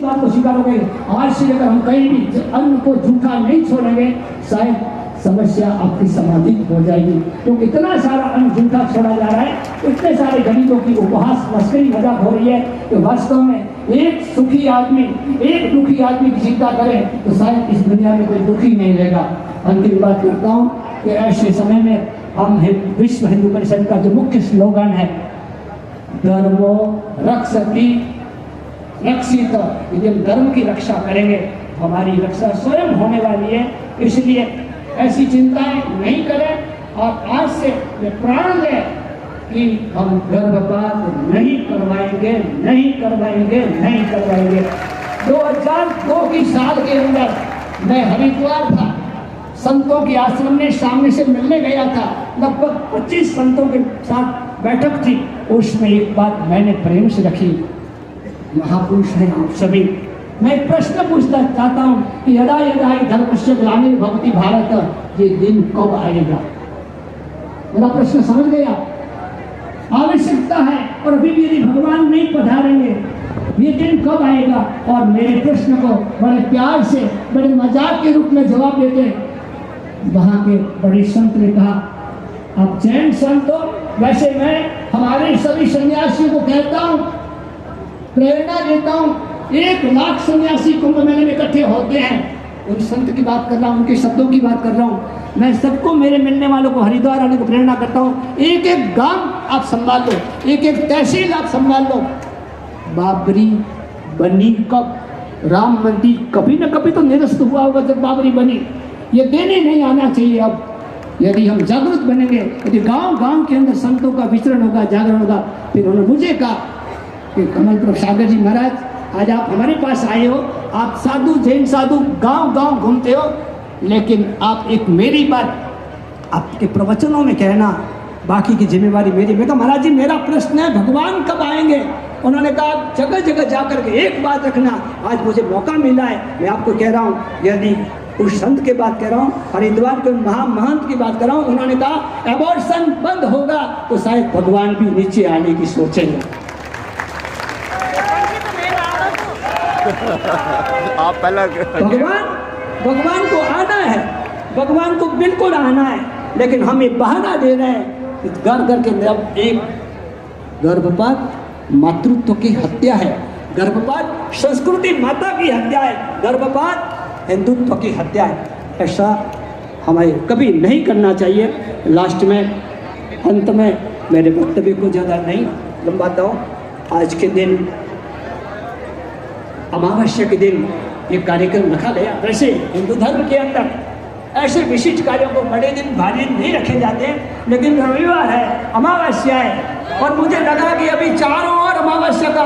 बात को स्वीकारोगे, आज से लेकर हम कहीं भी अन्न को झूठा नहीं छोड़ेंगे, शायद समस्या आपकी समाधित हो जाएगी। क्योंकि इतना सारा अन्न झूठा छोड़ा जा रहा है, इतने सारे गरीबों की उपहास मस्करी मजाक हो रही है कि वास्तव में एक सुखी आदमी एक दुखी आदमी की चिंता करे तो शायद इस दुनिया में कोई दुखी नहीं रहेगा। अंतिम बात करता हूँ कि ऐसे समय में हम विश्व हिंदू परिषद का जो मुख्य स्लोगन है, धर्मो रक्षति रक्षित, यदि हम धर्म की रक्षा करेंगे हमारी रक्षा स्वयं होने वाली है। इसलिए ऐसी चिंताएं नहीं करें और आज से प्राण लें कि हम गर्भपात नहीं करवाएंगे, नहीं करवाएंगे, नहीं करवाएंगे। 2002 की साल के अंदर मैं हरिद्वार था, संतों के आश्रम में सामने से मिलने गया था, लगभग 25 संतों के साथ बैठक थी। उसमें एक बात मैंने प्रेम से रखी, महापुरुष हैं आप सभी, मैं एक प्रश्न पूछना चाहता हूँ कि यदा यदा ही धर्मस्य ग्लानिर् भवति भारत, ये दिन कब आएगा? मेरा प्रश्न समझ गया? आवश्यकता है और अभी भी यदि भगवान नहीं पधारेंगे ये दिन कब आएगा? और मेरे प्रश्न को बड़े प्यार से बड़े मजाक के रूप में जवाब देते वहाँ के बड़े संत ने कहा, आप जैन संत हो, वैसे मैं हमारे सभी सन्यासियों को कहता हूँ, प्रेरणा देता हूँ, 1 लाख सन्यासी कुंभ मेले में इकट्ठे होते हैं। उन संत की बात कर रहा हूँ, उनके शब्दों की बात कर रहा हूँ। मैं सबको, मेरे मिलने वालों को हरिद्वार आने को प्रेरणा करता हूँ, एक एक गांव आप संभाल लो, एक एक तहसील आप संभाल लो। बाबरी बनी कब? राम मंदिर कभी न कभी तो निरस्त हुआ होगा जब बाबरी बनी। ये देने नहीं आना चाहिए। अब यदि हम जागरूक बनेंगे, यदि गांव गांव के अंदर संतों का विचरण होगा, जागरण होगा। फिर उन्होंने मुझे कहा कि कमल प्रभ सागर जी महाराज, आज आप हमारे पास आए हो, आप साधु जैन साधु गांव गांव घूमते हो, लेकिन आप एक मेरी बात आपके प्रवचनों में कहना, बाकी की जिम्मेवारी मेरी। मैं कहा महाराज जी मेरा प्रश्न है भगवान कब आएंगे? उन्होंने कहा जगह जगह जाकर के एक बात रखना, आज मुझे मौका मिला है, मैं आपको कह रहा हूँ, यदि उस संत की बात कर रहा हूँ, हरिद्वार के महंत की बात कर रहा हूँ, उन्होंने कहा एबॉर्शन बंद होगा तो शायद भगवान भी नीचे आने की सोचेंगे। आप पहला भगवान को आना है, भगवान को बिल्कुल आना है, लेकिन हम एक बहाना दे रहे हैं। घर घर के अंदर एक गर्भपात मातृत्व की हत्या है, गर्भपात संस्कृति माता की हत्या है, गर्भपात हिंदुत्व की हत्या है। ऐसा हमें कभी नहीं करना चाहिए। लास्ट में, अंत में मेरे वक्तव्य को ज़्यादा नहीं लंबाता हूँ। आज के दिन, अमावस्या के दिन ये कार्यक्रम रखा गया। वैसे हिंदू धर्म के अंदर ऐसे विशिष्ट कार्यों को बड़े दिन भारी दिन नहीं रखे जाते हैं, लेकिन रविवार है, अमावस्या है, और मुझे लगा कि अभी चारों ओर अमावस्या का